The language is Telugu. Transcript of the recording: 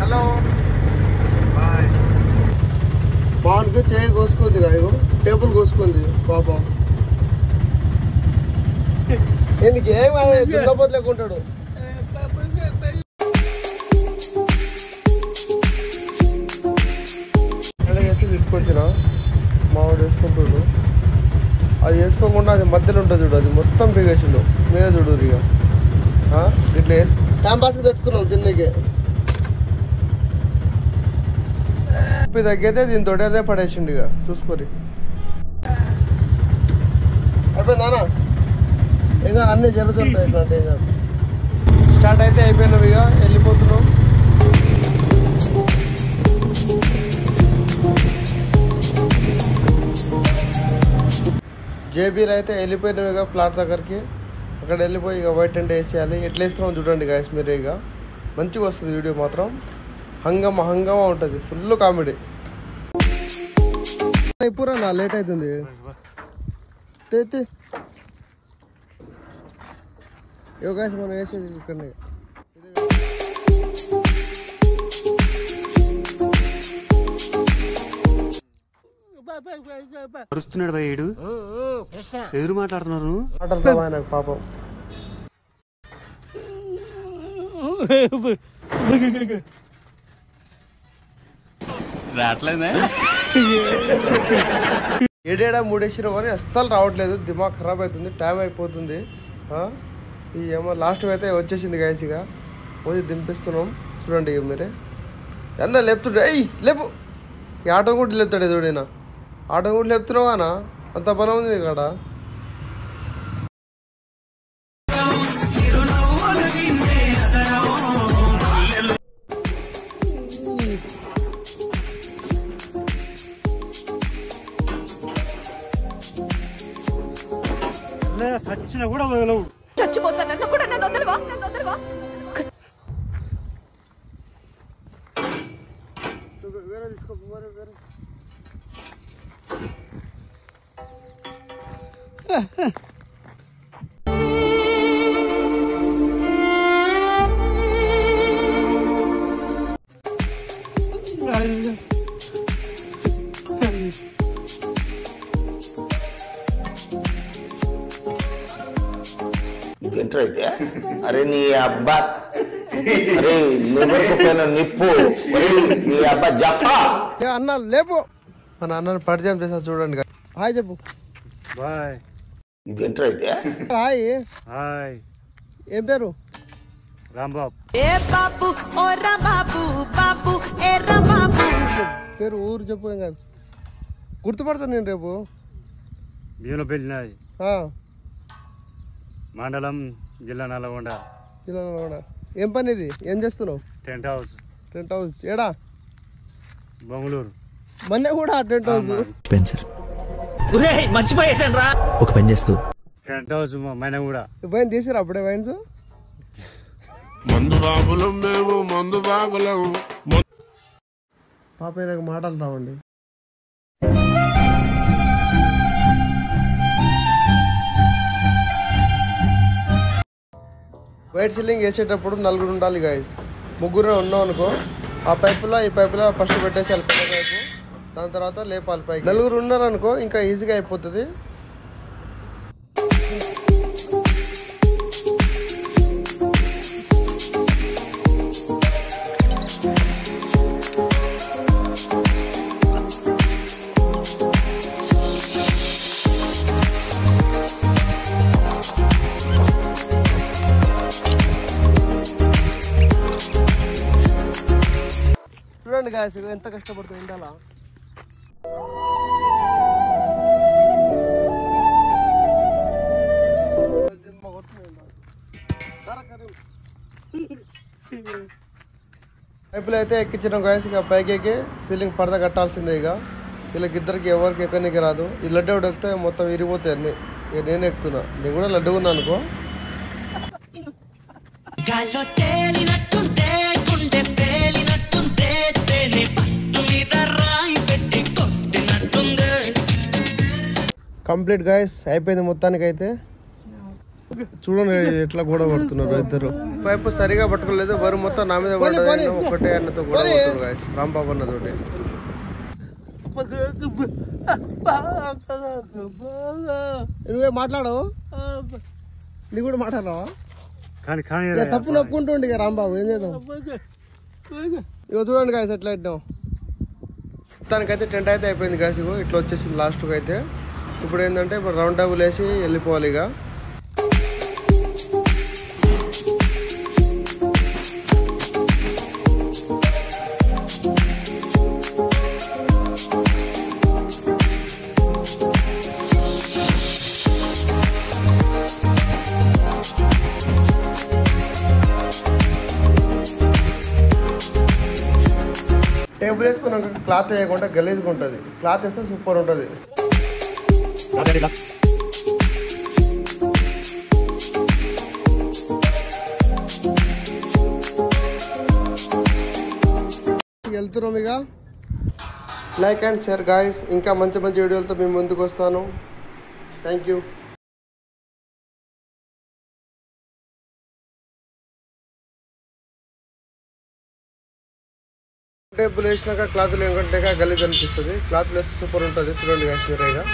హలో బాగుంది చేయి కోసుకుంది ఇగో టేబుల్ కోసుకుంది పాపం ఎందుకు ఏం దున్నపోతు లేకుంటాడు అయితే తీసుకొచ్చిన మావాడు వేసుకుంటున్నాడు అది వేసుకోకుండా అది మధ్యలో ఉంటుంది చూడు అది మొత్తం బిగేసిండు మీద చూడు ఇక ఇట్లా వేసి టైం పాస్కి తెచ్చుకున్నాం తిన్నకి తగ్గైతే దీంతో అదే పడేసిండు ఇక చూసుకొని అయిపోయిందానా ఇంకా అన్నీ జరుగుతుంటాయి ఇట్లాంటి ఏం కాదు స్టార్ట్ అయితే అయిపోయినాం ఇక వెళ్ళిపోతున్నాం జేబీలో అయితే వెళ్ళిపోయినాం ఇక ప్లాట్ దగ్గరికి అక్కడ వెళ్ళిపోయి ఇక వైట్ టెంట్ వేసేయాలి ఎట్లా వేస్తున్నాం చూడండి గాయస్ మీరు ఇక మంచిగా వస్తుంది వీడియో మాత్రం హంగమా ఉంటుంది ఫుల్ కామెడీ పూరా నా లేట్ అవుతుంది యోగాస్ మనం వేసేది ఇక్కడనే అరుస్తున్నాడు భయ్యుడు ఎదురు మాట్లాడుతున్నారు నాకు పాపం రావట్లేదే ఏడేడా మూడేసినా కానీ అస్సలు రావట్లేదు దిమాగ్ ఖరాబ్ అవుతుంది టైం అయిపోతుంది ఈ ఏమో లాస్ట్ అయితే వచ్చేసింది గాయస్ ఇక పోయి దింపిస్తున్నాం చూడండి ఇక మీరే అన్న లేపుతుండే అయ్యి లేపు ఈ ఆటో కూడా లేపుతాడు ఎదుడైనా ఆటో కూడా లేపుతున్నావానా అంత బలం ఉంది ఇక్కడ సచ్చిన కూడా వదలవు చచ్చిపోతానన్న కూడా నన్ను వదలవా వేరే తీసుకో వేరే అయితే అరే నీ అబ్బా అరే నువ్వు నిప్పు నీ అబ్బా జప్పా అన్న లేపు మా నాన్నని పరిచయం చేసా చూడండి హాయ్ చెప్పు బాయ్ ఇదేంటో అయితే హాయ్ హాయ్ ఏం పేరు రాంబాబు పేరు ఊరు చెప్పు ఏం కాదు గుర్తుపడతాను నేను రేపు బియ్యంలో పెళ్ళినది మండలం జిల్లా నల్గొండ ఏం పని ఇది ఏం చేస్తున్నావు టెంట్ హౌస్ ఏడా బెంగళూరు మొన్న కూడా టెంట్ హౌస్ మర్చిపోయేసాను రా ఒక పని చేస్తూ టెంట్ హౌస్ మైన కూడా వైన్ తీసిరా అప్పుడే వైన్స్ మందు బాబులం మేము మందు బాబులం పాప నాకు మాటలు రావండి వైట్ సీలింగ్ వేసేటప్పుడు నలుగురు ఉండాలి గాయస్ ముగ్గురు ఉన్నాం అనుకో ఆ పైపులో ఈ పైపులో ఫస్ట్ పెట్టేసాలి పెద్ద పైపు దాని తర్వాత లేపాలి పైకి నలుగురు ఉన్నారనుకో ఇంకా ఈజీగా అయిపోతుంది చూడండి గాయస్ ఎంత కష్టపడుతుంది ఇండాలా పైపులు అయితే ఎక్కించడం గాయస్ ఇక పైకి ఎక్కి సీలింగ్ పరద కట్టాల్సిందే ఇక వీళ్ళకిద్దరికి ఎవరికి ఎక్కడానికి రాదు ఈ లడ్డు ఒకటి ఎక్కితే మొత్తం విరిగిపోతాయి అన్ని ఇక నేను ఎక్కుతున్నా నేను కూడా లడ్డు ఉన్నా అనుకో కంప్లీట్ గాయస్ అయిపోయింది మొత్తానికి అయితే చూడండి ఎట్లా గొడవ పడుతున్నారు ఇద్దరు. పైపు సరిగా పట్టుకోలేదు, బరువు మొత్తం నా మీద పడ్డది. ఒకటే అన్నతో గొడవ పడుతున్నారు గాయస్, రాంబాబు అన్నతోటి. నువ్వే మాట్లాడవు, నీ కూడా మాట్లాడవా? కానీ కానీ తప్పు నొప్పుకుంటుండే ఇక రాంబాబు, ఏం చేద్దాం. ఇగో చూడండి గాయస్ ఎట్లా ఇద్దాం. మొత్తానికైతే టెంట్ అయితే అయిపోయింది గాయస్. ఇగో ఇట్లా వచ్చేసింది లాస్ట్కి అయితే. ఇప్పుడు ఏంటంటే ఇప్పుడు రౌండ్ టేబుల్ వేసి వెళ్ళిపోవాలి ఇక. టేబుల్ వేసుకున్నాక క్లాత్ వేయకుండా గలీజ్గా ఉంటుంది, క్లాత్ వేస్తే సూపర్ ఉంటుంది. వెళ్తున్నాం ఇక. లైక్ అండ్ షేర్ గాయస్, ఇంకా మంచి మంచి వీడియోలతో మేము ముందుకు వస్తాను. Thank you. టేబుల్ వేసినాక క్లాత్లు ఏంటంటే గలీజ్ అనిపిస్తుంది, క్లాత్లు వేస్తే సూపర్ ఉంటుంది. చూడండి గాయస్ మీరేగా.